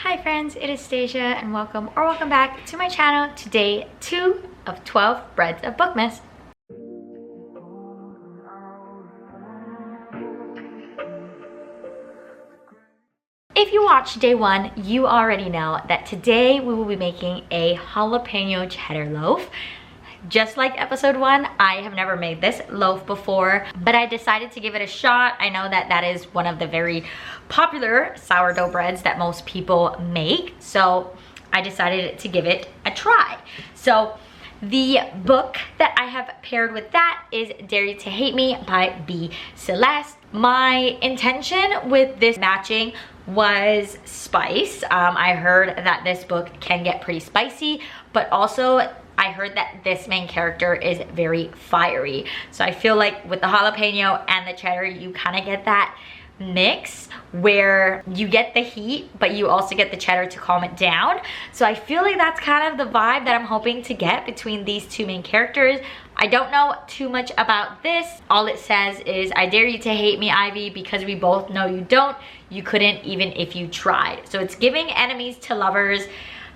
Hi friends, it is Stasia and welcome back to my channel to day 2 of 12 Breads of Bookmas. If you watched day 1, you already know that today we will be making a jalapeno cheddar loaf. Just like episode 1, I have never made this loaf before, but I decided to give it a shot. I know that that is one of the very popular sourdough breads that most people make, so I decided to give it a try. So the book that I have paired with that is Dare to Hate Me by B Celeste. My intention with this matching was spice. I heard that this book can get pretty spicy, but also I heard that this main character is very fiery. So I feel like with the jalapeno and the cheddar, you kind of get that mix where you get the heat, but you also get the cheddar to calm it down. So I feel like that's kind of the vibe that I'm hoping to get between these two main characters. I don't know too much about this. All it says is, I dare you to hate me, Ivy, because we both know you don't. You couldn't even if you tried. So it's giving enemies to lovers.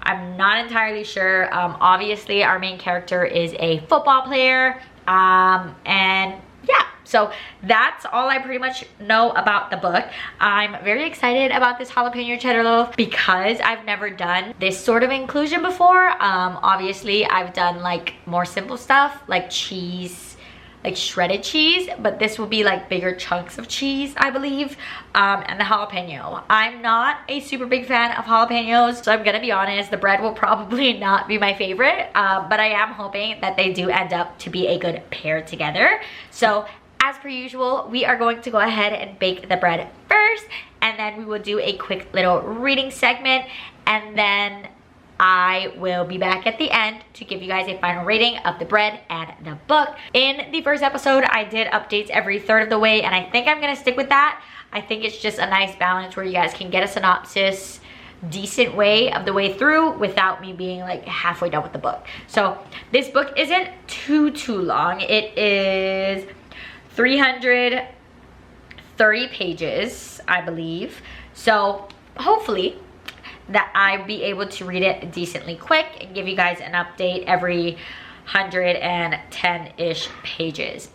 I'm not entirely sure. Obviously, our main character is a football player. And yeah, so that's all I pretty much know about the book. I'm very excited about this jalapeno cheddar loaf because I've never done this sort of inclusion before. Obviously, I've done like more simple stuff like cheese, like shredded cheese, but this will be like bigger chunks of cheese, I believe, and the jalapeno. I'm not a super big fan of jalapenos, so I'm gonna be honest, the bread will probably not be my favorite, but I am hoping that they do end up to be a good pair together. So as per usual, we are going to go ahead and bake the bread first, and then we will do a quick little reading segment, and then I will be back at the end to give you guys a final rating of the bread and the book. In the first episode, I did updates every third of the way, and I think I'm gonna stick with that. I think it's just a nice balance where you guys can get a synopsis decent way of the way through without me being like halfway done with the book. So this book isn't too long. It is 330 pages, I believe. So hopefully that I'll be able to read it decently quick and give you guys an update every 110-ish pages.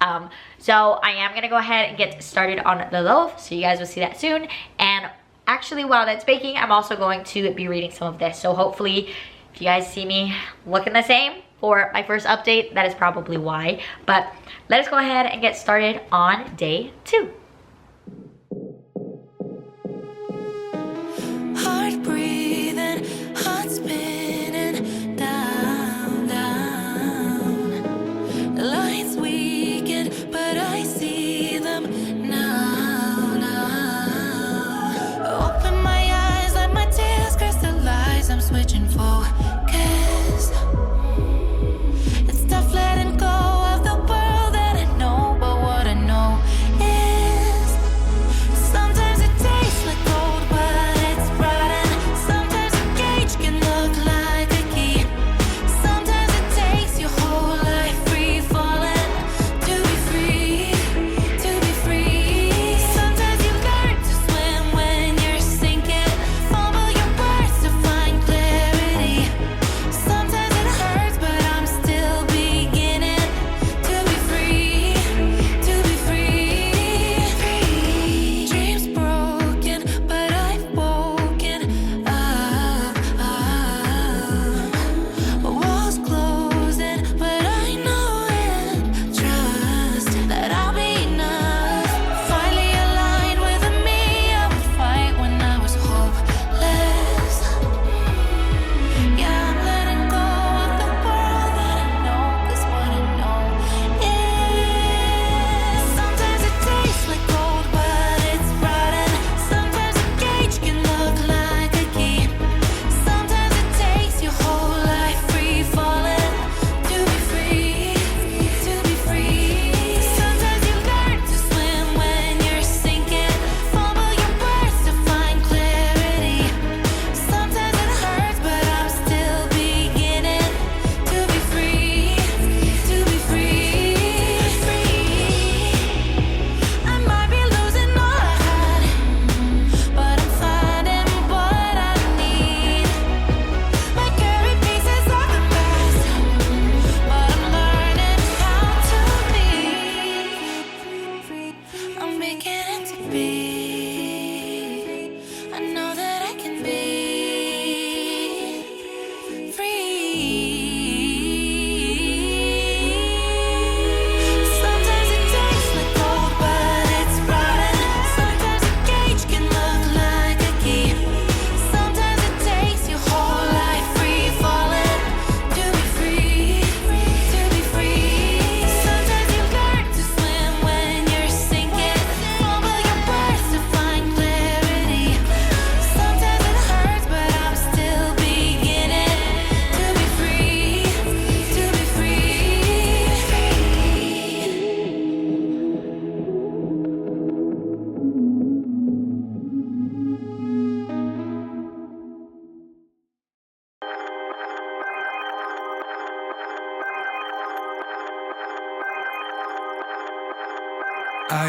So I am gonna go ahead and get started on the loaf, so you guys will see that soon. And actually, while that's baking, I'm also going to be reading some of this. So hopefully, if you guys see me looking the same for my first update, that is probably why. But let us go ahead and get started on day 2. Heart breathing, heart spinning, down, down. Lights weakened, but I see them now, now. Open my eyes, let my tears crystallize. I'm switching focus. It's tough letting go of the world that I know, but what I know is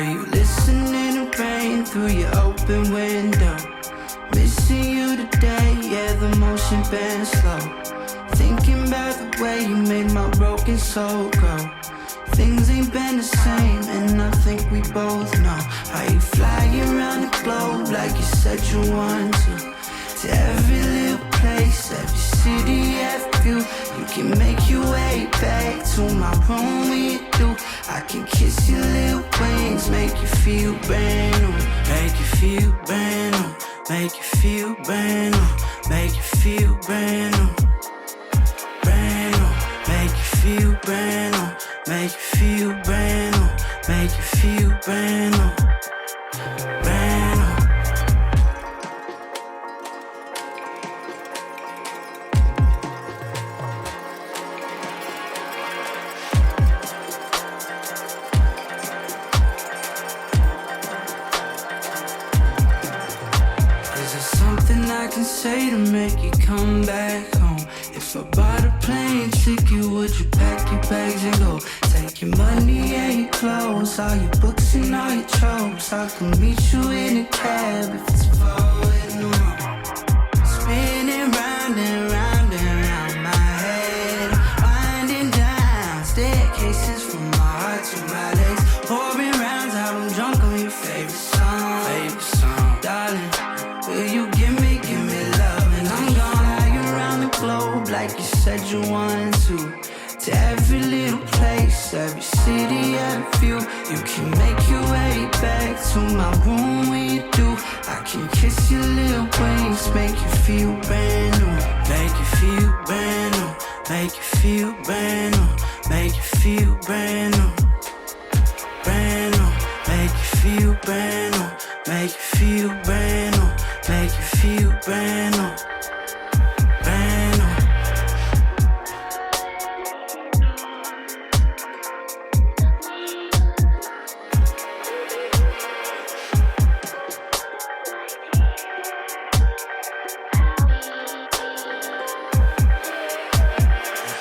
Are you listening to rain through your open window? Missing you today, yeah, the motion been slow. Thinking about the way you made my broken soul grow. Things ain't been the same, and I think we both know. How you fly around the globe like you said you want to every little place, every city, every view. You can make your way back to my room when you do. I can kiss your little wings, make you feel brand new. Make you feel brand new. Make you feel brand new. Make you feel brand new. Brand new. Make you feel brand new. Make you feel brand new. Make you feel brand new. Brand new. Is there something I can say to make you come back home? If I bought a plane ticket, would you pack your bags and go? Take your money and your clothes, all your books and all your tropes. I can meet you in a cab if it's 4 in the morning. Spinning round and round and round my head, winding down staircases from my heart to my legs, pouring rounds out, I'm drunk on your favorite song. Favorite song, darling. Will you give me love? And I'm gonna hang around the globe like you said you wanted to every little place, every city, every view. You can make your way back to my room when you do. I can kiss your little wings, make you feel brand new. Make you feel brand new. Make you feel brand new. Make you feel brand new. Brand new. Make you feel brand new. Make you feel brand new. Make you feel brand new. Brand new.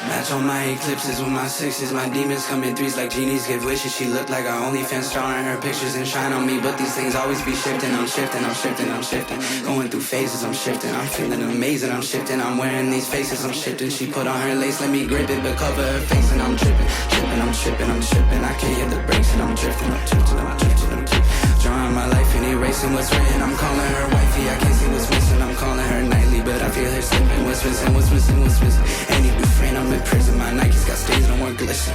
Match all my eclipses with my sixes. My demons come in threes like genies give wishes. She looked like our OnlyFans star in her pictures and shine on me. But these things always be shifting. I'm shifting, I'm shifting, I'm shifting. Going through phases, I'm shifting. I'm feeling amazing, I'm shifting. I'm wearing these faces, I'm shifting. She put on her lace, let me grip it, but cover her face and I'm tripping. Tripping, I'm tripping, I'm tripping. I can't hear the brakes and I'm drifting, I'm drifting, I'm drifting, I'm drifting. Drawing my life and erasing what's written. I'm calling her wifey, I can't see what's missing. I'm calling her nightly, but I feel her slipping. What's missing, what's missing, what's missing? Any new friend, I'm in prison. My Nike's got stains, no more glisten.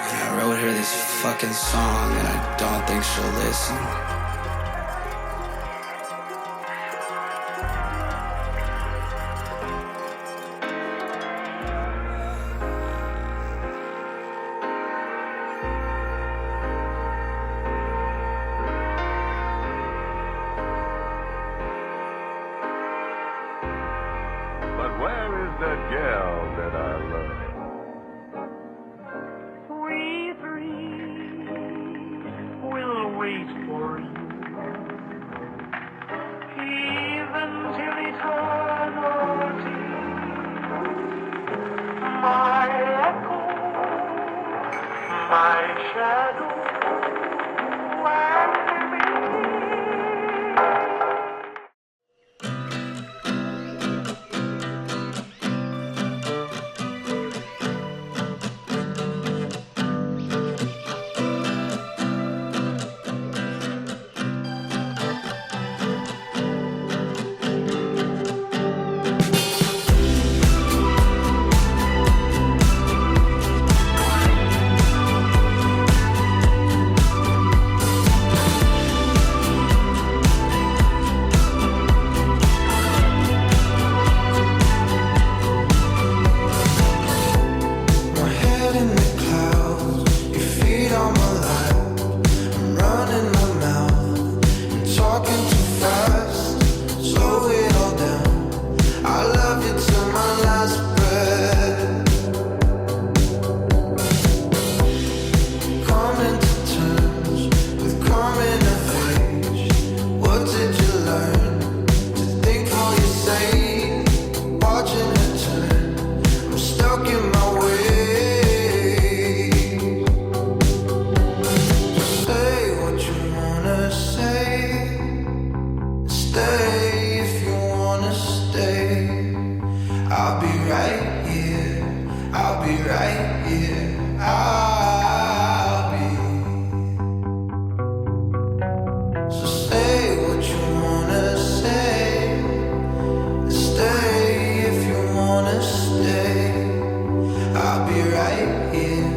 And I wrote her this fucking song, and I don't think she'll listen. But where is that gal that I love? We three will wait for you, even till eternity. My echo, my shadow, and me. right here. I'll be right here. I'll be. So say what you wanna say. Stay if you wanna stay. I'll be right here.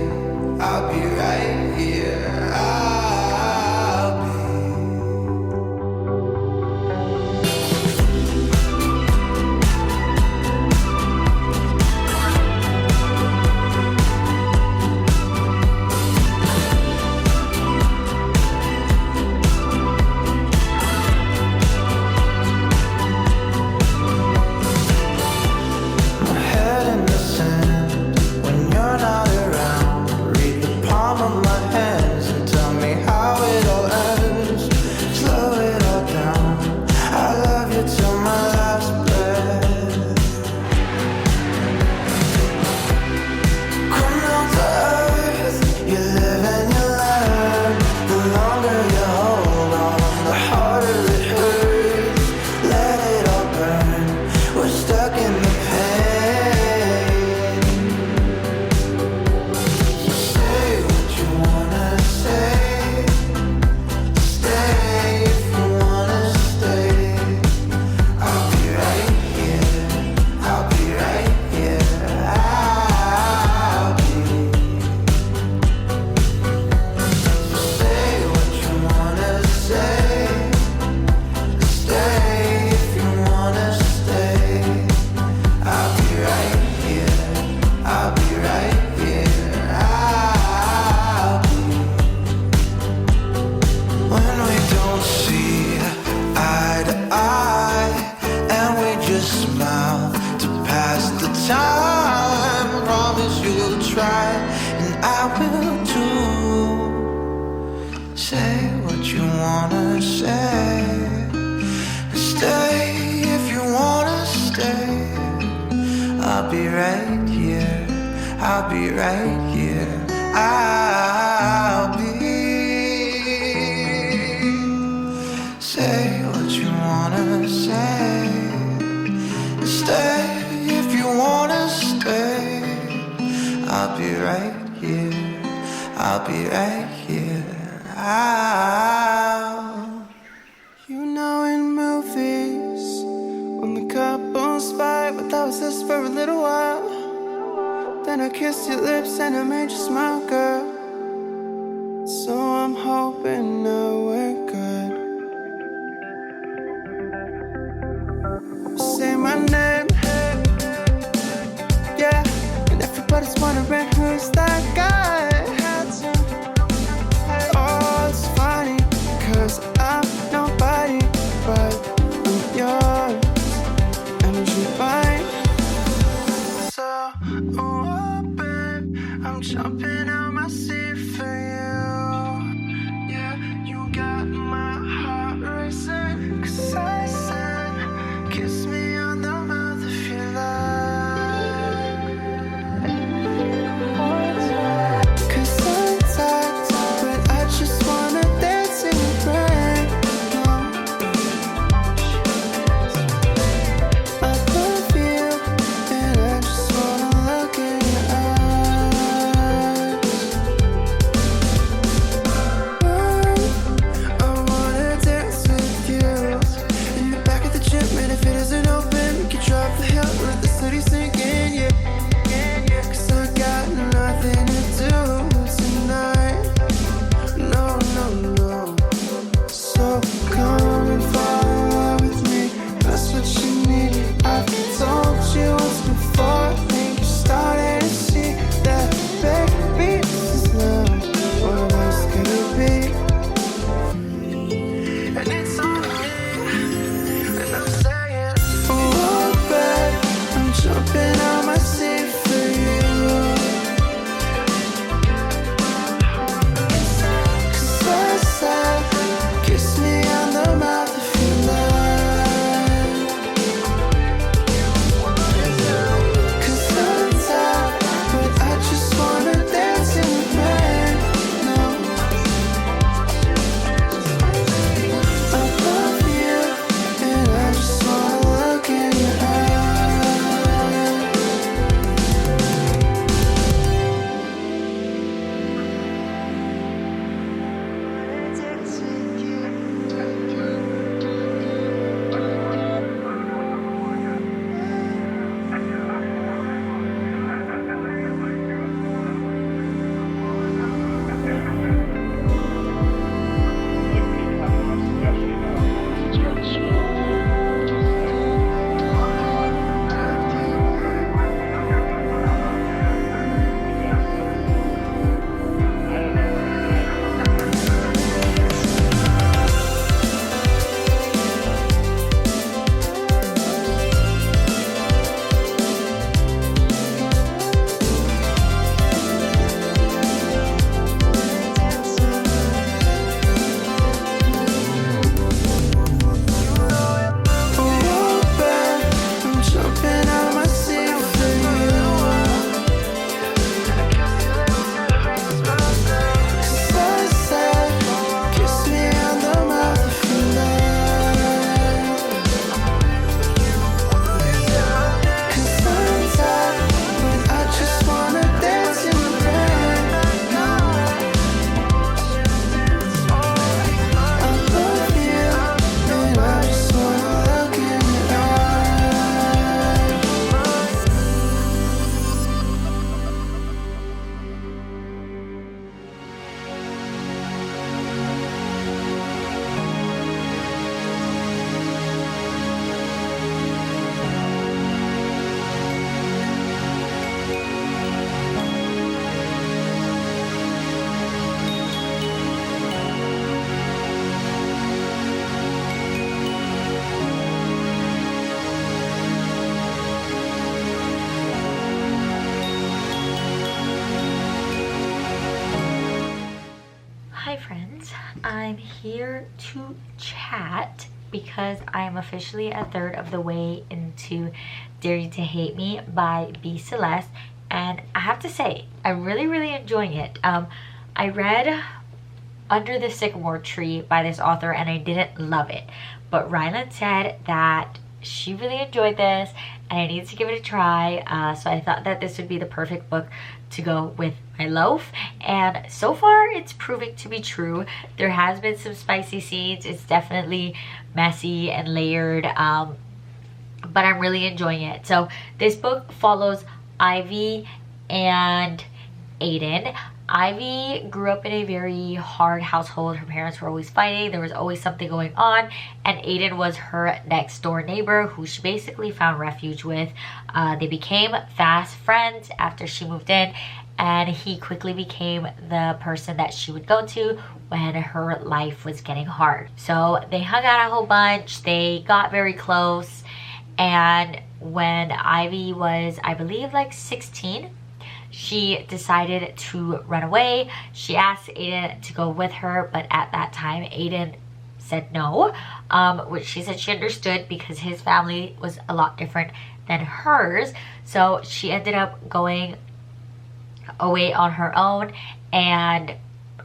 I'll be right here. I'll be. My head in the sand when you're not around. Read the palm of my hands and tell me how it all ends. Slow it all down. I love you till my last breath. Come down to earth. You live and you learn. The longer you hold on, the harder it hurts. Let it all burn. We're stuck in the pain. So say what you wanna say. Stay if you wanna stay. I'll be right here. I'll be right here. I'll be. So say what you wanna say. Stay if you wanna stay. I'll be right here. I'll be right here. I'll be. When we don't see eye to eye, and we just smile to pass the time. Promise you'll try, and I will too. Say what you wanna say. Stay if you wanna stay. I'll be right here. I'll be right here. I'll be. Say what you wanna say. Stay if you wanna stay. I'll be right here. I'll be right here. You know, in movies, when the couples fight, but that was just for a little while. Then I kissed your lips and I made you smile, girl. So I'm hoping now we're good. Say my name, yeah, and everybody's wondering who's that guy. Oh, it's funny, 'cause I'm nobody, but I'm yours, and you're mine. So, oh, babe, I'm jumping out my seat for you. Yeah, you got my heart racing, 'cause I said, kiss me on the mouth if you like. 'Cause I'm tired, but I just wanna dance in the rain. I love you, and I just wanna look in your eyes. I wanna dance with you. I'm here to chat because I am officially a third of the way into Dare You to Hate Me by B Celeste, and I have to say I'm really enjoying it. I read Under the Sycamore Tree by this author and I didn't love it, but Ryland said that she really enjoyed this and I need to give it a try, so I thought that this would be the perfect book to go with my loaf, and so far it's proving to be true. There has been some spicy scenes. It's definitely messy and layered, but I'm really enjoying it. So this book follows Ivy and Aiden. Ivy grew up in a very hard household. Her parents were always fighting. There was always something going on. And Aiden was her next door neighbor who she basically found refuge with. They became fast friends after she moved in. And he quickly became the person that she would go to when her life was getting hard. So they hung out a whole bunch. They got very close. And when Ivy was, I believe, like 16, she decided to run away. She asked Aiden to go with her, but at that time, Aiden said no, which she said she understood because his family was a lot different than hers. So she ended up going away on her own, and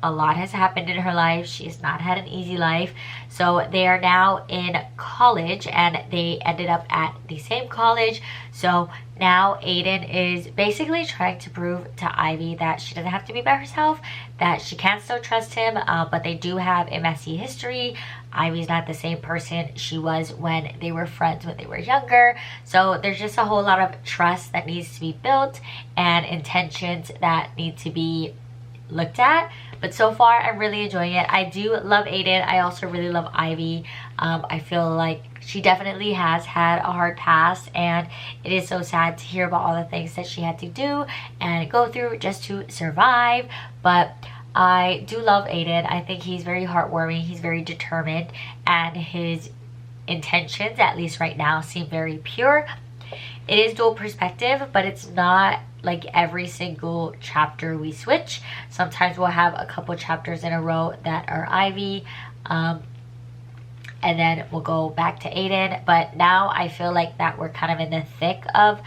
a lot has happened in her life. She has not had an easy life. So they are now in college and they ended up at the same college. So now Aiden is basically trying to prove to Ivy that she doesn't have to be by herself, that she can still trust him, but they do have a messy history. Ivy's not the same person she was when they were friends when they were younger. So there's just a whole lot of trust that needs to be built and intentions that need to be looked at. But so far I'm really enjoying it. I do love Aiden. I also really love Ivy. I feel like she definitely has had a hard past, and it is so sad to hear about all the things that she had to do and go through just to survive. But I do love Aiden. I think he's very heartwarming. He's very determined, and his intentions, at least right now, seem very pure. It is dual perspective, but it's not like every single chapter we switch. Sometimes we'll have a couple chapters in a row that are Ivy, and then we'll go back to Aiden. But now I feel like that we're kind of in the thick of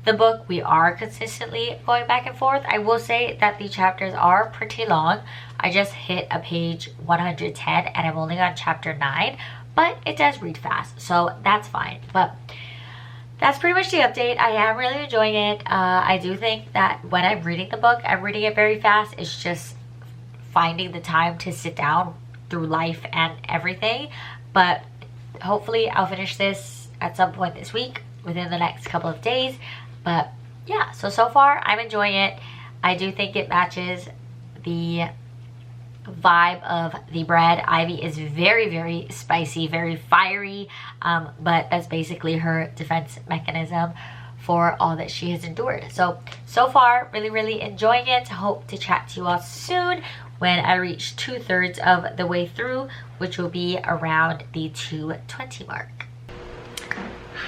the book. We are consistently going back and forth. I will say that the chapters are pretty long. I just hit a page 110 and I'm only on chapter 9, but it does read fast, so that's fine. But that's pretty much the update. I am really enjoying it. I do think that when I'm reading the book, I'm reading it very fast. It's just finding the time to sit down through life and everything. But hopefully I'll finish this at some point this week, within the next couple of days. But yeah, so far I'm enjoying it. I do think it matches the vibe of the bread. Ivy is very spicy, very fiery, but that's basically her defense mechanism for all that she has endured. So far really enjoying it. Hope to chat to you all soon when I reach 2/3 of the way through, which will be around the 2:20 mark.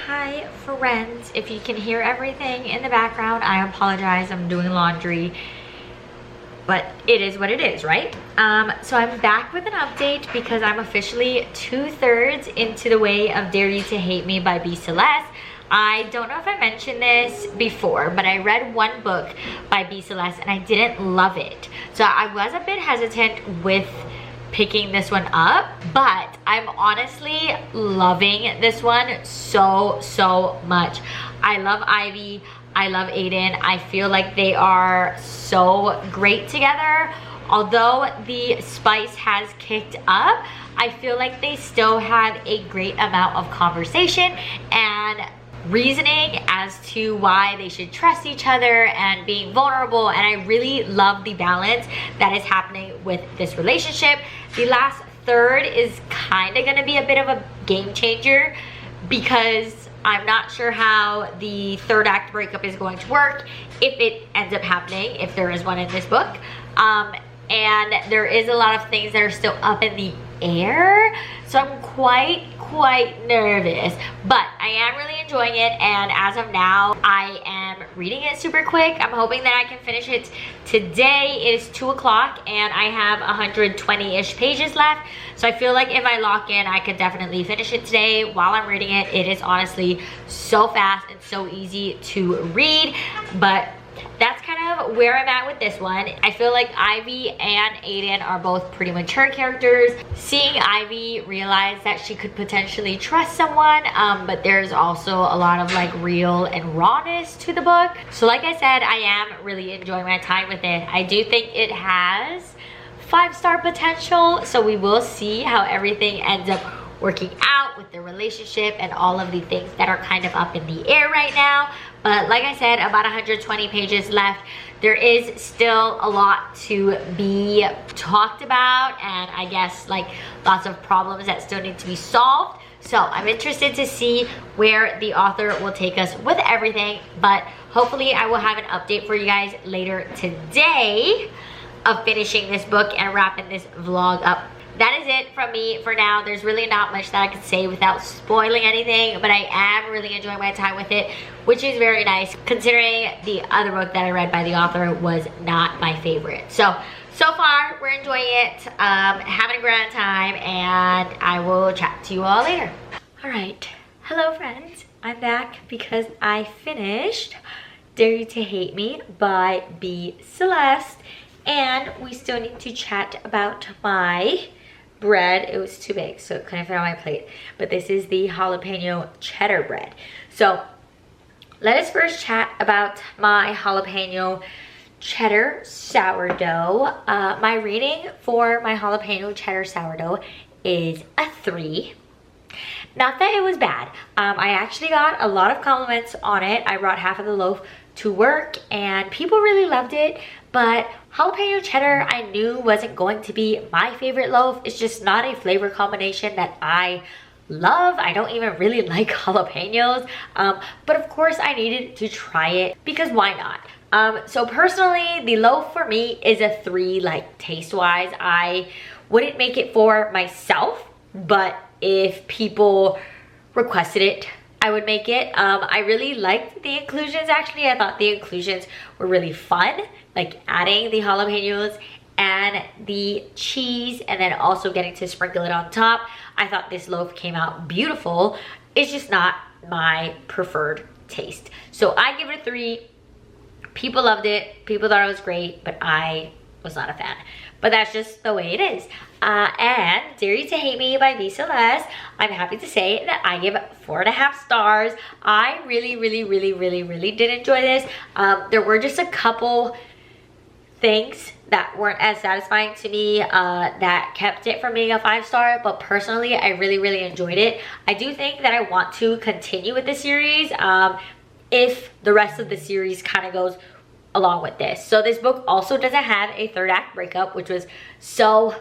Hi friends, if you can hear everything in the background, I apologize. I'm doing laundry, but it is what it is, right? So I'm back with an update because I'm officially 2/3 into the way of Dare You to Hate Me by B Celeste. I don't know if I mentioned this before, but I read one book by B Celeste and I didn't love it. So I was a bit hesitant with picking this one up, but I'm honestly loving this one so much. I love Ivy. I love Aiden. I feel like they are so great together. Although the spice has kicked up, I feel like they still have a great amount of conversation and reasoning as to why they should trust each other and being vulnerable, and I really love the balance that is happening with this relationship. The last third is kind of going to be a bit of a game changer because I'm not sure how the third act breakup is going to work, if it ends up happening, if there is one in this book. And there is a lot of things that are still up in the air, so I'm quite nervous, but I am really enjoying it, and as of now I am reading it super quick. I'm hoping that I can finish it today. It is 2 o'clock and I have 120-ish pages left. So I feel like if I lock in, I could definitely finish it today while I'm reading it. It is honestly so fast and so easy to read, but that's kind of where I'm at with this one. I feel like Ivy and Aiden are both pretty mature characters. Seeing Ivy realize that she could potentially trust someone, but there's also a lot of like real and rawness to the book. So like I said, I am really enjoying my time with it. I do think it has 5-star potential, so we will see how everything ends up working out with the relationship and all of the things that are kind of up in the air right now. But like I said, about 120 pages left. There is still a lot to be talked about, and I guess like lots of problems that still need to be solved. So I'm interested to see where the author will take us with everything, but hopefully I will have an update for you guys later today of finishing this book and wrapping this vlog up. That is it from me for now. There's really not much that I could say without spoiling anything, but I am really enjoying my time with it, which is very nice considering the other book that I read by the author was not my favorite. So far we're enjoying it, having a grand time, and I will chat to you all later. All right, hello friends. I'm back because I finished Dare You to Hate Me by B Celeste, and we still need to chat about my bread. It was too big, so it couldn't fit on my plate, but this is the jalapeno cheddar bread. So let us first chat about my jalapeno cheddar sourdough. My rating for my jalapeno cheddar sourdough is a 3. Not that it was bad. I actually got a lot of compliments on it. I brought half of the loaf to work and people really loved it, but jalapeno cheddar I knew wasn't going to be my favorite loaf. It's just not a flavor combination that I love. I don't even really like jalapenos, but of course I needed to try it because why not? So personally, the loaf for me is a 3, like taste wise. I wouldn't make it for myself, but if people requested it, I would make it. I really liked the inclusions actually. I thought the inclusions were really fun, like adding the jalapenos and the cheese and then also getting to sprinkle it on top. I thought this loaf came out beautiful. It's just not my preferred taste. So I give it a 3. People loved it. People thought it was great, but I was not a fan. But that's just the way it is. And Dare You to Hate Me by B Celeste, I'm happy to say that I give 4.5 stars. I really did enjoy this. There were just a couple things that weren't as satisfying to me that kept it from being a 5-star, but personally I really enjoyed it. I do think that I want to continue with the series if the rest of the series kind of goes along with this. So this book also doesn't have a 3rd act breakup, which was so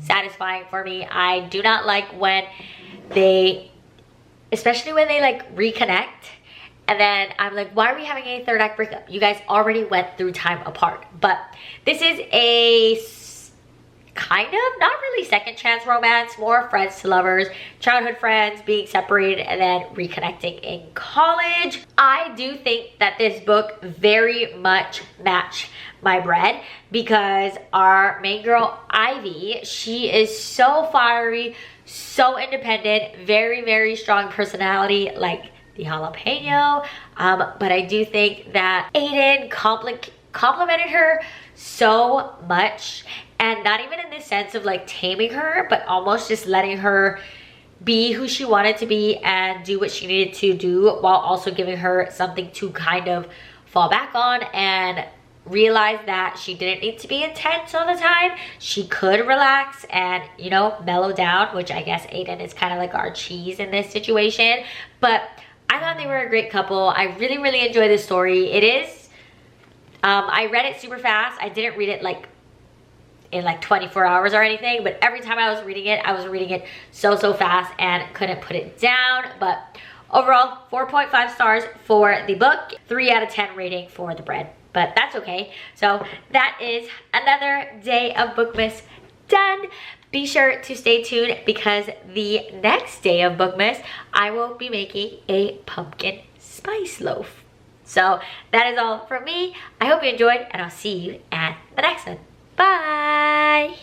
satisfying for me. I do not like when they, especially when they like reconnect and then I'm like, why are we having a 3rd act breakup? You guys already went through time apart. But this is a kind of, not really second chance romance, more friends to lovers, childhood friends being separated and then reconnecting in college. I do think that this book very much matched my bread because our main girl Ivy, she is so fiery, so independent, very strong personality like the jalapeno, but I do think that Aiden complimented her so much, and not even in the sense of like taming her, but almost just letting her be who she wanted to be and do what she needed to do, while also giving her something to kind of fall back on and realize that she didn't need to be intense all the time. She could relax and, you know, mellow down, which I guess Aiden is kind of like our cheese in this situation. But I thought they were a great couple. I really enjoyed this story. It is, I read it super fast. I didn't read it like in like 24 hours or anything, but every time I was reading it so fast and couldn't put it down. But overall, 4.5 stars for the book, 3 out of 10 rating for the bread, but that's okay. So that is another day of Bookmas done. Be sure to stay tuned because the next day of Bookmas, I will be making a pumpkin spice loaf. So that is all from me. I hope you enjoyed, and I'll see you at the next one. Bye!